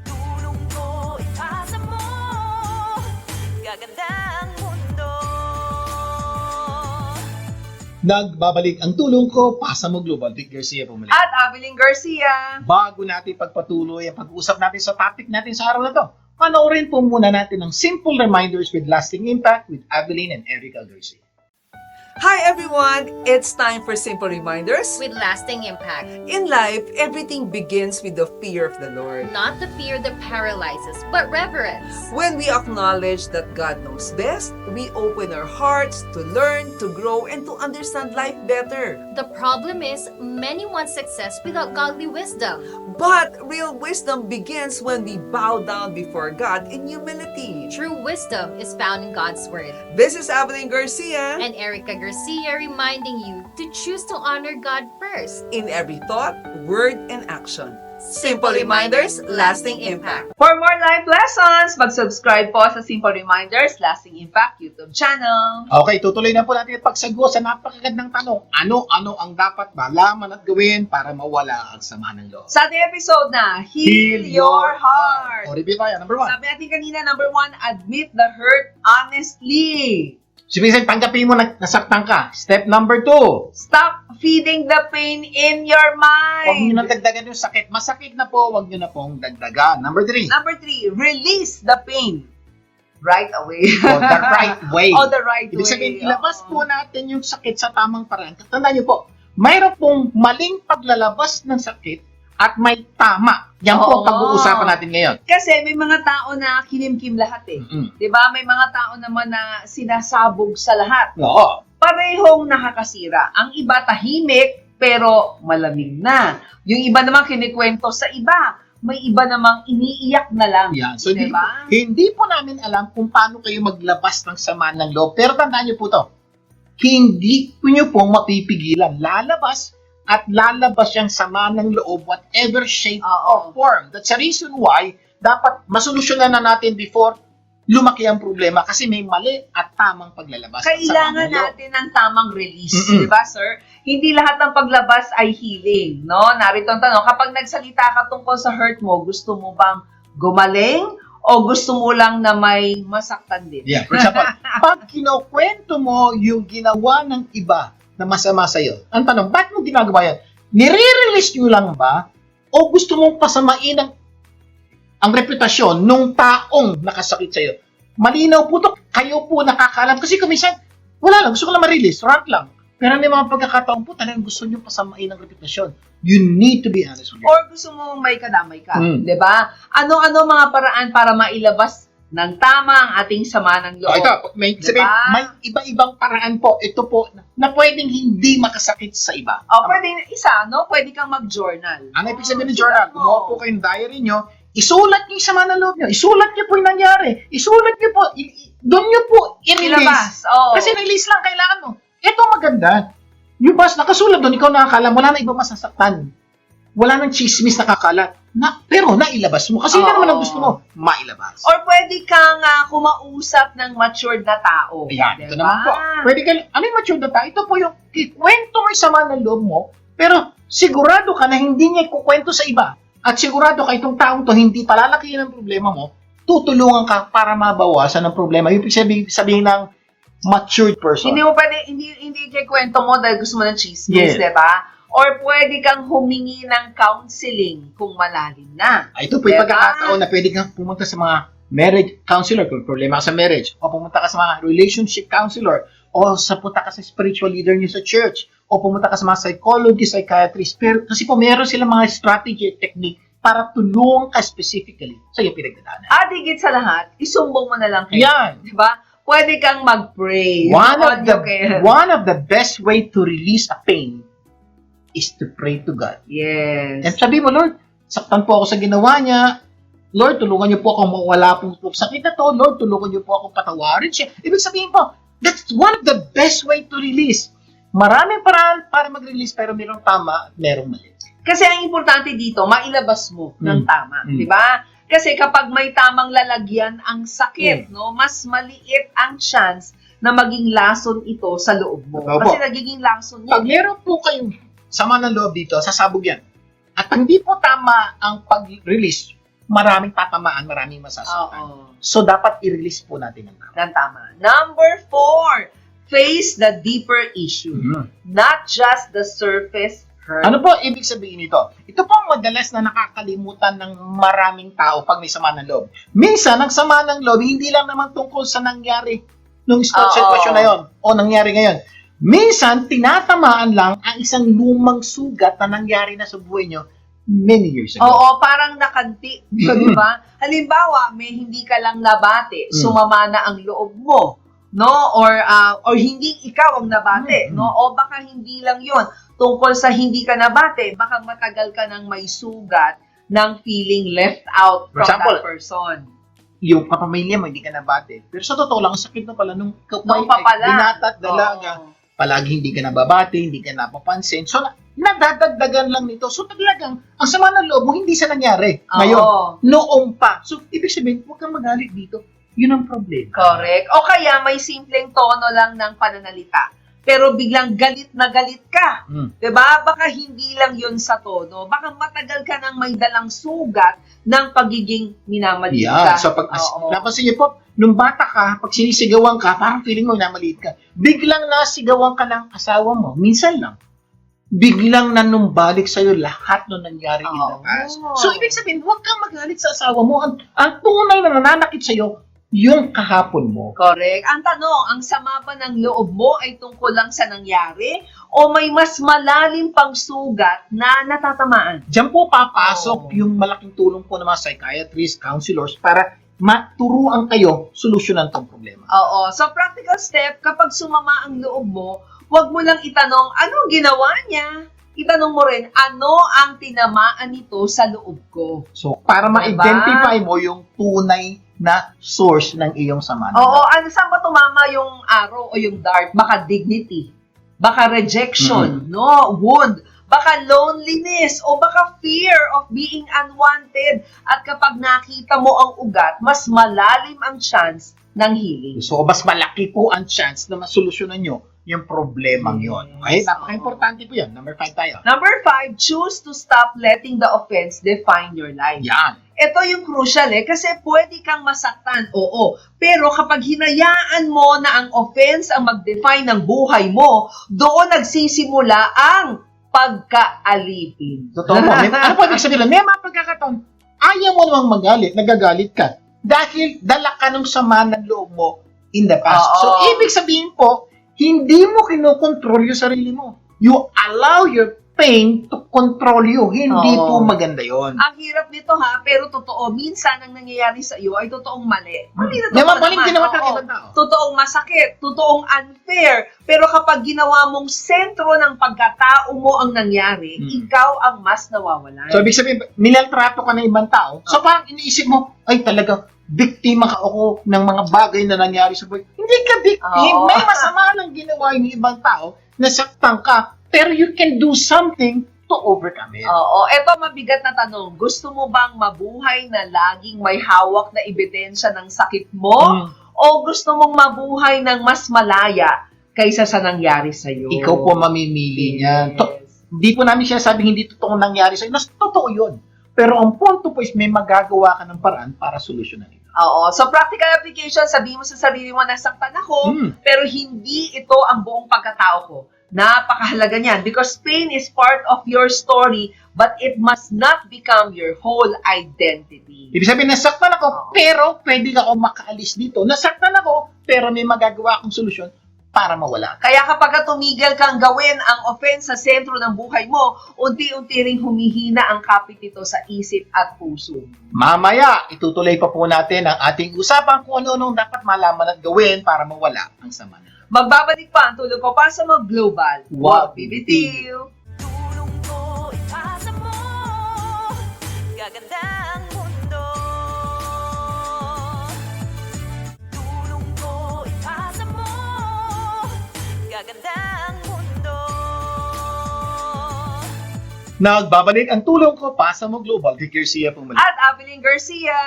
Tulong ko ipasa mo, gaganda ang mundo. Nagbabalik ang tulong ko, pasa mo global. Vic Garcia pumuli. At Abilene Garcia. Bago natin pagpatuloy ang pag-uusap natin sa topic natin sa araw na to, panoorin po muna natin ang Simple Reminders with Lasting Impact with Abilene and Erica Garcia. Hi everyone! It's time for Simple Reminders. With lasting impact. In life, everything begins with the fear of the Lord. Not the fear that paralyzes, but reverence. When we acknowledge that God knows best, we open our hearts to learn, to grow, and to understand life better. The problem is, many want success without godly wisdom. But real wisdom begins when we bow down before God in humility. True wisdom is found in God's Word. This is Abilene Garcia. And Erica Garcia reminding you to choose to honor God first. In every thought, word, and action. Simple Reminders, lasting impact. For more life lessons, mag-subscribe po sa Simple Reminders, Lasting Impact YouTube channel. Okay, tutuloy na po natin ang pagsagwa sa napakagandang tanong. Ano ang dapat malaman at gawin para mawala ang sama ng loob? Sa ating episode na, Heal Your Heart. O, review tayo. Number 1. Sabi natin kanina, number 1, admit the hurt honestly. Sabihin, tanggapin mo na nasaktan ka. Step number 2. Stop feeding the pain in your Huwag nyo mind. nang dagdagan yung sakit. Masakit na po, huwag nyo na pong dagdagan. Number 3. Number 3, release the pain right away. O, the right way. O, the right Ibig way. sabihin, ilabas Oo. po natin yung sakit sa tamang paraan. Tandaan nyo po, mayroon pong maling paglalabas ng sakit at may tama. Yan po Oo. ang pag-uusapan natin ngayon. Kasi may mga tao na kinimkim lahat eh. Mm-mm. 'Di ba? May mga tao naman na sinasabog sa lahat. Oo. Parehong nakakasira. Ang iba tahimik pero malamig na. Yung iba naman kinikwento sa iba. May iba namang iniiyak na lang. Yan. So, Diba? hindi po namin alam kung paano kayo maglabas ng sama ng loob. Pero tandaan nyo po to, hindi nyo pong mapipigilan. Lalabas at lalabas yung sama ng loob, whatever shape or form. That's the reason why dapat masolusyonan na natin before lumaki ang problema kasi may mali at tamang paglalabas. ng sama Kailangan ng loob. natin ng tamang release, Mm-mm. di ba, sir? Hindi lahat ng paglabas ay healing, no? Narito ang tanong, kapag nagsalita ka tungkol sa hurt mo, gusto mo bang gumaling o gusto mo lang na may masaktan din? Yeah, for example, pag kinukwento mo yung ginawa ng iba na masama sa'yo, ang tanong, ba't mo ginagawa yan? Nire-release nyo lang ba? O gusto mong pasamain ang reputasyon nung taong nakasakit sa'yo? Malinaw po to. kayo po nakakaalam. Kasi kung minsan, wala lang, gusto ko lang ma-release, rant lang. Pero may mga pagkakataon po, talagang gusto nyo pasamain ng reputasyon. You need to be honest with you. Or gusto mo may kadamay ka, Mm. 'di ba? Ano-ano mga paraan para mailabas ng tama ang ating sama ng loob? Ito, may, Diba? may iba-ibang paraan po. Ito po, na pwedeng hindi makasakit sa iba. Pwede isa, no? Pwede kang mag-journal. Ang ibig sabihin ng journal, gumawa po kayong diary nyo, isulat niyo yung sama ng loob nyo, isulat niyo po yung nangyari, isulat niyo po, doon niyo po i-release. Ilabas, oo. Kasi release lang kailangan mo. Ito maganda. Yung bas, nakasulat doon, ikaw nakakalam, wala na iba masasaktan. Wala nang chismis nakakalat. Pero nailabas mo. Kasi yun naman ang gusto mo, mailabas. Or pwede kang kumausap ng matured na tao. Ayan, ito Diba? naman po. Pwede ka, ano yung mature na tayo? Ito po yung kikwento mo yung sama ng loob mo, pero sigurado ka na hindi niya ikukwento sa iba. At sigurado ka itong taong to hindi palalakihin ang problema mo, tutulungan ka para mabawasan ang problema. Yung sabihin ng matured person. Hindi mo pwede, hindi kikwento mo dahil gusto mo ng chismis, Yes. diba? Or pwede kang humingi ng counseling kung malalim na. Ito po yung Diba? pagkakataon na pwede kang pumunta sa mga marriage counselor kung problema ka sa marriage, o pumunta ka sa mga relationship counselor, o punta ka sa spiritual leader niyo sa church, o pumunta ka sa mga psychologist, psychiatrist. Pero kasi po meron silang mga strategy at technique para tulungan ka specifically sa iyong pinagdadaanan. At higit sa lahat, isumbong mo na lang kayo. Yan. Diba? Pwede kang mag-pray. One of the best way to release a pain is to pray to God. Yes. And sabi mo, Lord, saktan po ako sa ginawa niya. Lord, tulungan niyo po ako mawala po sakit na to. Lord, tulungan niyo po ako patawarin siya. Ibig sabihin po, that's one of the best way to release. Maraming paraan para mag-release, pero mayroong tama at mayroong mali. Kasi ang importante dito, mailabas mo ng tama. Di ba? Kasi kapag may tamang lalagyan ang sakit, no, mas maliit ang chance na maging lason ito sa loob mo. Opo. Kasi nagiging lason Pag yan. meron po kayong sama ng loob dito, sasabog yan. At hindi po tama ang pag-release, maraming tatamaan, maraming masasaktan. Oo. So, dapat i-release po natin ng tama. Ng tama. Number 4, face the deeper issue. Not just the surface hurt. Ano po ibig sabihin nito? Ito po ang madalas na nakakalimutan ng maraming tao pag may sama ng loob. Minsan, ang sama ng loob, hindi lang naman tungkol sa nangyari nung sitwasyon na yon o nangyari ngayon. Minsan, tinatamaan lang ang isang lumang sugat na nangyari na sa buhay nyo many years ago. Oo, parang nakanti. Di ba? Halimbawa, may hindi ka lang nabate, sumama na ang loob mo. No? Or hindi ikaw ang nabate. No? O baka hindi lang yon tungkol sa hindi ka nabate, baka matagal ka nang may sugat ng feeling left out For from example, that person. Yung kapamilya mo, hindi ka nabate. Pero sa totoo lang, ang sakit na pala nung Nung papala. binata at dalaga. Oo. Palagi hindi ka nababate, hindi ka napapansin. So, nadadagdagan lang nito. So, talagang, ang sama ng loob mo, hindi sa nangyari. Ngayon, noong pa. So, ibig sabihin, huwag kang magalit dito. Yun ang problema. Correct. O kaya may simpleng tono lang ng pananalita. Pero biglang galit na galit ka. Diba? Baka hindi lang yun sa tono. Baka matagal ka nang may dalang sugat ng pagiging minamaliit ka. Yeah. So, napansin niyo po, nung bata ka, pag sinisigawan ka, parang feeling mo minamaliit ka. Biglang nasigawan ka ng asawa mo. Minsan lang. Biglang nanumbalik sa'yo lahat nung nangyari in the past. So, ibig sabihin, huwag kang magalit sa asawa mo. Ang tunay na nananakit sa'yo, yung kahapon mo. Correct. Ang tanong, ang sama ba ng loob mo ay tungkol lang sa nangyari o may mas malalim pang sugat na natatamaan? Diyan po papasok yung malaking tulong po ng mga psychiatrists, counselors para maturuan kayo solusyonan tong problema. Oo. So, practical step, kapag sumama ang loob mo, huwag mo lang itanong, anong ginawa niya? Itanong mo rin, ano ang tinamaan nito sa loob ko? So, para Diba? ma-identify mo yung tunay na source ng iyong sama. Oo, saan ba tumama yung arrow o yung dart? Baka dignity, baka rejection, no, wound, baka loneliness, o baka fear of being unwanted. At kapag nakita mo ang ugat, mas malalim ang chance ng healing. So, mas malaki po ang chance na masolusyonan nyo yung problemang yon. Okay? Napaka-importante po yan. Number 5 tayo. Number 5, choose to stop letting the offense define your life. Yan. Ito yung crucial kasi pwede kang masaktan, oo. Pero kapag hinayaan mo na ang offense ang mag-define ng buhay mo, doon nagsisimula ang pagkaalipin. Totoo po. Ano po ibig sabihin? May mga pagkakataon, ayaw mo namang magalit, nagagalit ka. Dahil dala ka ng sama ng loob mo in the past. Oo. So, ibig sabihin po, hindi mo kinokontrol yung sarili mo. You allow your pain to control you. Hindi Oo. po maganda yon. Ang hirap nito ha, pero totoo, minsan ang nangyayari sa iyo ay totoong mali. Mali na Yung totoo mabaling naman. ginawa ng Oo. ibang tao. Totoong masakit, totoong unfair. Pero kapag ginawa mong sentro ng pagkatao mo ang nangyari, ikaw ang mas nawawalan. So, ibig sabihin, nilaltrato ka ng ibang tao. So, parang iniisip mo, ay talaga, biktima ka ako ng mga bagay na nangyari sa buhay. Hindi ka victim. Oo. May masama lang ginawa yung ibang tao, nasaktan ka, pero you can do something to overcome it. Oo, eto mabigat na tanong. Gusto mo bang mabuhay na laging may hawak na ebidensya ng sakit mo? O gusto mong mabuhay ng mas malaya kaysa sa nangyari sa'yo? Ikaw po mamimili niyan. Hindi po namin siya sabing hindi totoong nangyari sa'yo. Totoo yun. Pero ang punto po is may magagawa ka ng paraan para solusyonan ito. Oo. So, practical application, sabihin mo sa sarili mo, nasaktan ako, pero hindi ito ang buong pagkatao ko. Napakahalaga niyan because pain is part of your story but it must not become your whole identity. Ibig sabihin, nasaktan ako, pero pwede ako makaalis dito. Nasaktan ako, pero may magagawa akong solusyon para mawala. Kaya kapag tumigil kang gawin ang offense sa sentro ng buhay mo, unti-unti ring humihina ang kapit nito sa isip at puso. Mamaya, itutuloy pa po natin ang ating usapan kung ano-anong dapat malaman at gawin para mawala ang sama. Magbabalik pa ang tulog ko para sa mga global. Wow, BBTV! Tulong ko ipasa mo, gaganda ang mundo. Tulong ko ipasa mo, gaganda ang mundo. Nagbabalik ang tulong ko, pasa mo global. Kay Garcia po muli. At Evelyn Garcia.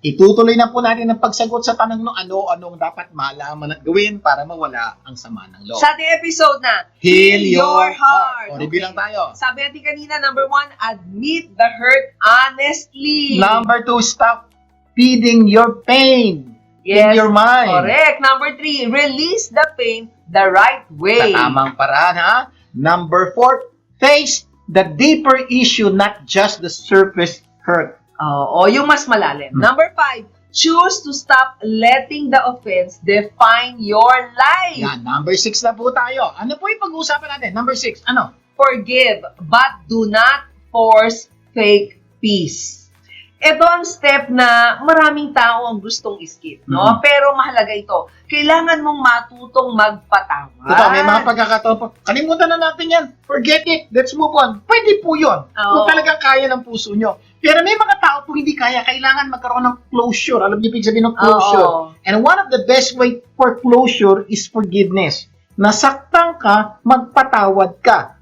Itutuloy na po natin ang pagsagot sa tanong no ano-anong dapat malaman at gawin para mawala ang sama ng loob. Sa ating episode na Heal Your Heart. O, review lang tayo. Sabi natin kanina, number 1, admit the hurt honestly. Number 2, stop feeding your pain in your mind. Correct. Number 3, release the pain the right way. Sa tamang paraan, ha? Number 4, face the deeper issue, not just the surface hurt. Oo, yung mas malalim. Number 5, choose to stop letting the offense define your life. Yan, number 6 na po tayo. Ano po yung pag-uusapan natin? Number 6, ano? Forgive, but do not force fake peace. Ito ang step na maraming tao ang gustong skip, no? Pero mahalaga ito. Kailangan mong matutong magpatawad. Totoo, may mga pagkakataon po. Kalimutan na natin yan. Forget it. Let's move on. Pwede po yun. Kung talagang kaya ng puso nyo. Pero may mga tao po hindi kaya. Kailangan magkaroon ng closure. Alam niyo ibig sabihin ng closure. And one of the best way for closure is forgiveness. Nasaktan ka, magpatawad ka.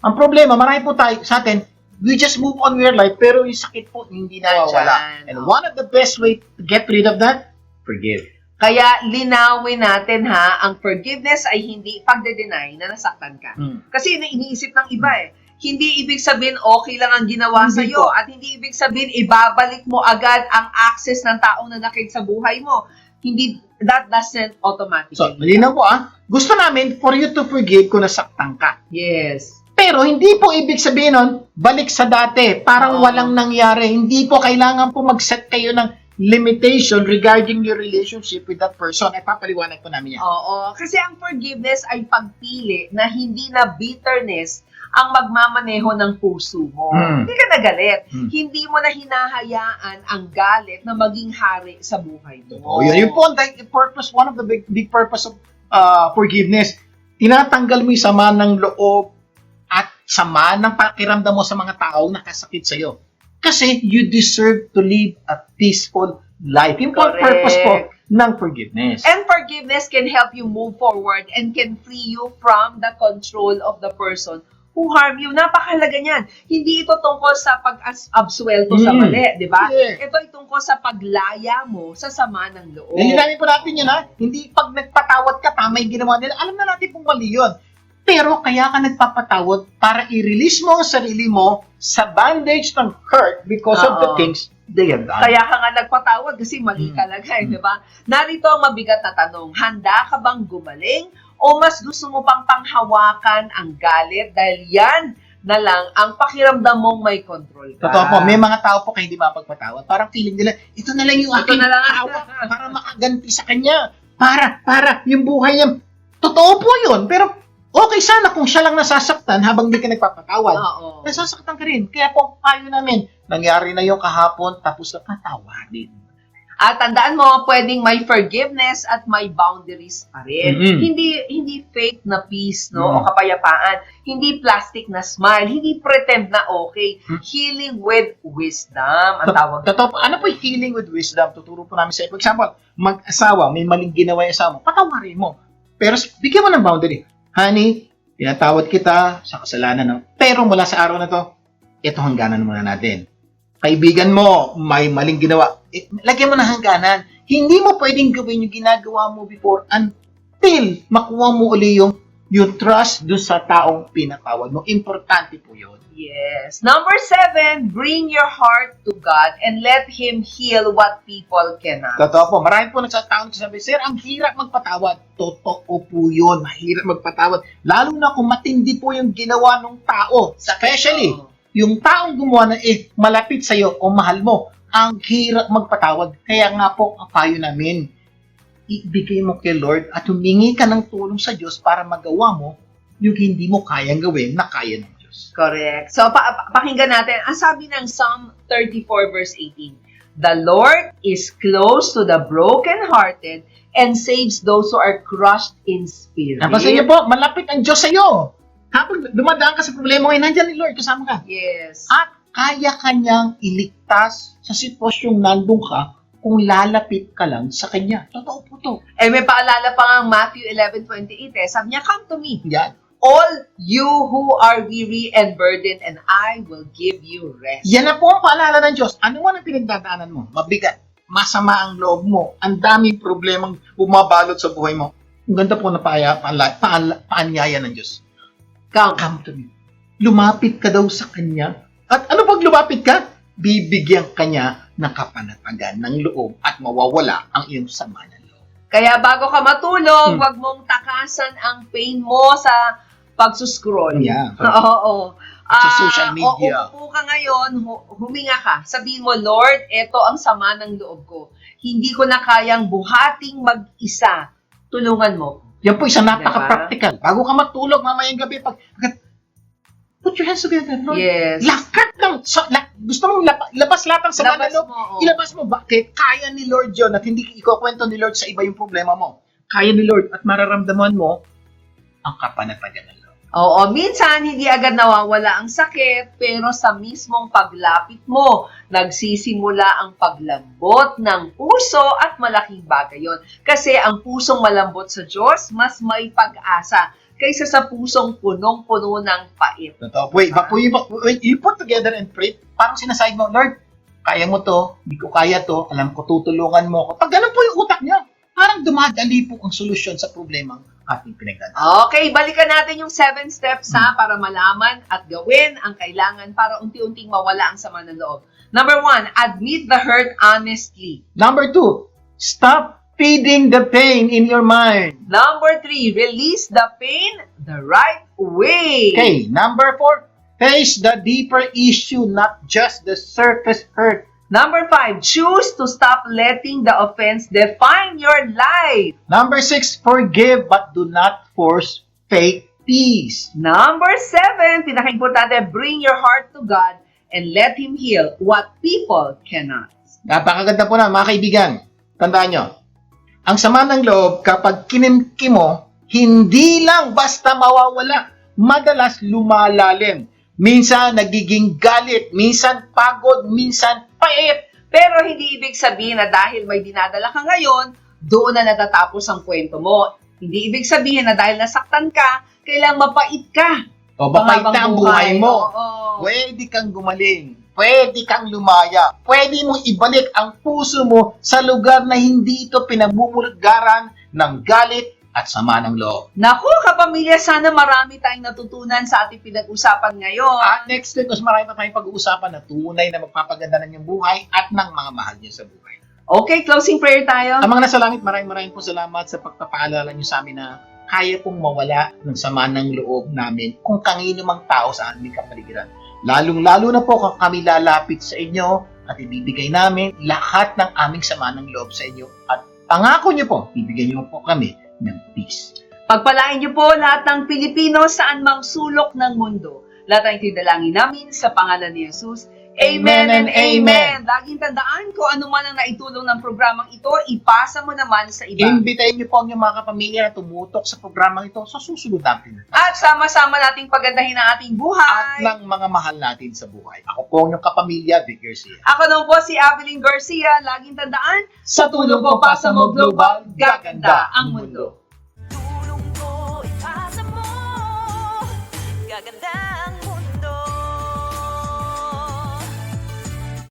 Ang problema, marami po tayo sa atin, we just move on with your life, pero yung sakit po hindi na wala. And one of the best way to get rid of that, forgive. Kaya linawin natin ha, ang forgiveness ay hindi pagde-deny na nasaktan ka. Kasi iniisip ng iba Hindi ibig sabihin okay lang ang ginawa sa iyo at hindi ibig sabihin ibabalik mo agad ang access ng taong nanakit sa buhay mo. Hindi, that doesn't automatically. So, malinaw po gusto namin for you to forgive kung nasaktan ka. Yes. Pero hindi po ibig sabihin nun, balik sa dati, parang walang nangyari. Hindi po kailangan po mag-set kayo ng limitation regarding your relationship with that person. Ay, papaliwanag po namin yan. Oo. Kasi ang forgiveness ay pagpili na hindi na bitterness ang magmamaneho ng puso mo. Hindi ka nagalit. Hindi mo na hinahayaan ang galit na maging hari sa buhay mo. Oh, yun po ang purpose, one of the big purpose of forgiveness. Tinatanggal mo yung sama ng loob at sama ng pakiramdam mo sa mga taong nakasakit sa iyo. Kasi you deserve to live a peaceful life. Yung po ang purpose po ng forgiveness. And forgiveness can help you move forward and can free you from the control of the person who harm you. Napakahalaga niyan. Hindi ito tungkol sa pag-absuelto sa mali, di ba? Yeah. Ito ay tungkol sa paglaya mo sa sama ng loob. Hindi po natin yun Hindi pag nagpatawad ka, tama yung ginawa nila. Alam na natin kung mali yun. Pero kaya ka nagpapatawad para i-release mo ang sarili mo sa bandage ng hurt because of the things they have done. Kaya ka nga nagpatawad kasi mali ka lang, di ba? Narito ang mabigat na tanong. Handa ka bang gumaling o mas gusto mo pang panghawakan ang galit dahil yan na lang ang pakiramdam mong may control ka? Totoo po, may mga tao po kayo hindi mapagpatawad. Parang feeling nila, ito na lang yung aking hawak para makaganti sa kanya. para yung buhay niya. Totoo po yun, pero okay sana kung siya lang nasasaktan habang di ka nagpapatawad. Oo. Nasasaktan ka rin. Kaya po, payo namin, nangyari na yung kahapon, tapos na patawadin. At tandaan mo, pwedeng may forgiveness at may boundaries pa rin. Mhm. Hindi fake na peace, no? Mhm. O kapayapaan. Hindi plastic na smile. Hindi pretend na okay. Healing with wisdom, ang tawag. Totoo, ano po yung healing with wisdom? Tuturo po namin sa For example, mag-asawa, may maling ginawa yung asawa mo, patawarin mo. Pero bigyan mo ng boundary. Honey, pinatawad kita sa kasalanan, no? Pero mula sa araw na to, ito hangganan muna natin. Kaibigan mo, may maling ginawa, lagyan mo ng hangganan. Hindi mo pwedeng gawin yung ginagawa mo before until makuha mo uli yung trust dun sa taong pinatawad mo. Importante po yun. Yes. Number 7, bring your heart to God and let Him heal what people cannot. Totoo po. Marami po nagsasabi, Sir, ang hirap magpatawad. Totoo po yun. Mahirap magpatawad. Lalo na kung matindi po yung ginawa ng tao. Especially, yung taong gumawa na malapit sa'yo o mahal mo, ang hirap magpatawad. Kaya nga po, ang payo namin, ibigay mo kay Lord at humingi ka ng tulong sa Diyos para magawa mo yung hindi mo kayang gawin na kaya ng Diyos. Correct. So, pakinggan natin. Ang sabi ng Psalm 34 verse 18, "The Lord is close to the brokenhearted and saves those who are crushed in spirit." Napansin niyo po, malapit ang Diyos sa'yo. Kapag dumadaan ka sa problema ngayon, nandiyan ni Lord, kasama ka. Yes. At kaya kanyang iligtas sa sitwasyong nandun ka kung lalapit ka lang sa Kanya. Totoo po to. May paalala pa nga Matthew 11:28 Sabi niya, "Come to me, Yan. all you who are weary and burdened, and I will give you rest." Yan na po ang paalala ng Diyos. Ano man ang pinagdadaanan mo? Mabigat. Masama ang loob mo. Ang daming problemang bumabalot sa buhay mo. Ang ganda po na paanyaya ng Diyos. Come to me. Lumapit ka daw sa Kanya. At ano pag lumapit ka? Bibigyan ka niya ng kapanatagan ng loob at mawawala ang iyong sama ng loob. Kaya bago ka matulog, wag mong takasan ang pain mo sa pagsuscroll. Yeah. Oo. Sa social media. Uupo ka ngayon, huminga ka. Sabihin mo, "Lord, eto ang sama ng loob ko. Hindi ko na kayang buhating mag-isa. Tulungan mo." Yan po isang napaka-practical. Bago ka matulog mamayang gabi, put your hands together, Lord. Yes. Lakat lang. Gusto mong labas lahat ang sama ng loob. Ilabas mo. Bakit? Kaya ni Lord yun at hindi ikukwento ni Lord sa iba yung problema mo. Kaya ni Lord at mararamdaman mo ang kapanatagan ng loob. Oo, minsan hindi agad nawawala ang sakit, pero sa mismong paglapit mo, nagsisimula ang paglambot ng puso at malaking bagay yon. Kasi ang pusong malambot sa Diyos, mas may pag-asa kaysa sa pusong punong-puno ng pait. Totoo. Wait, you put together and pray, parang sinasabi mo, Lord, kaya mo to, hindi ko kaya to, alam ko tutulungan mo ko. Pag ganun po yung utak niya, parang dumadali po ang solusyon sa problemang ating pinagdadaanan. Okay, balikan natin yung 7 steps para malaman at gawin ang kailangan para unti-unting mawala ang sama ng loob. Number 1, admit the hurt honestly. Number 2, stop feeding the pain in your mind. Number 3, release the pain the right way. Okay, number 4, face the deeper issue, not just the surface hurt. Number 5, choose to stop letting the offense define your life. Number 6, forgive but do not force fake peace. Number 7, pinaka-importante, bring your heart to God and let Him heal what people cannot. Napakaganda po na, mga kaibigan. Tandaan nyo, ang sama ng loob, kapag kinimkim mo, hindi lang basta mawawala, madalas lumalalim. Minsan nagiging galit, minsan pagod, minsan pait. Pero hindi ibig sabihin na dahil may dinadala ka ngayon, doon na natatapos ang kwento mo. Hindi ibig sabihin na dahil nasaktan ka, kailang mapait ka. O mapait na ang buhay mo. Oo. Pwede kang gumaling. Pwede kang lumaya. Pwede mong ibalik ang puso mo sa lugar na hindi ito pinamumulgaran ng galit at sama ng loob. Naku, kapamilya, sana marami tayong natutunan sa ating pinag-usapan ngayon. At next week, mas marami pa tayong pag-uusapan na tunay na magpapaganda ng iyong buhay at ng mga mahal niyo sa buhay. Okay, closing prayer tayo. Ang mga nasa langit, maraming po salamat sa pagpapaalala niyo sa amin na kaya pong mawala ng sama ng loob namin kung kanino mang tao sa aming kapaligiran. Lalong-lalo na po kung kami lalapit sa inyo at ibibigay namin lahat ng aming sama ng loob sa inyo at Pangako niyo po, bibigyan niyo po kami ng peace. Pagpalain niyo po lahat ng Pilipino saan mang sulok ng mundo. Lahat ang itinalangin namin sa pangalan ni Jesus. Amen and amen. Laging tandaan kung ano man ang naitulong ng programang ito, ipasa mo naman sa iba. Imbitahin niyo po ang inyong mga kapamilya na tumutok sa programang ito sa susunod natin. At sama-sama nating pagandahin ang ating At buhay. ng mga mahal natin sa buhay. Ako po ang inyong kapamilya, Vic Garcia. Ako naman po si Evelyn Garcia. Laging tandaan, sa tulong ko pasa mo global, gaganda ang mundo. Tulong ko ipasa mo. Gaganda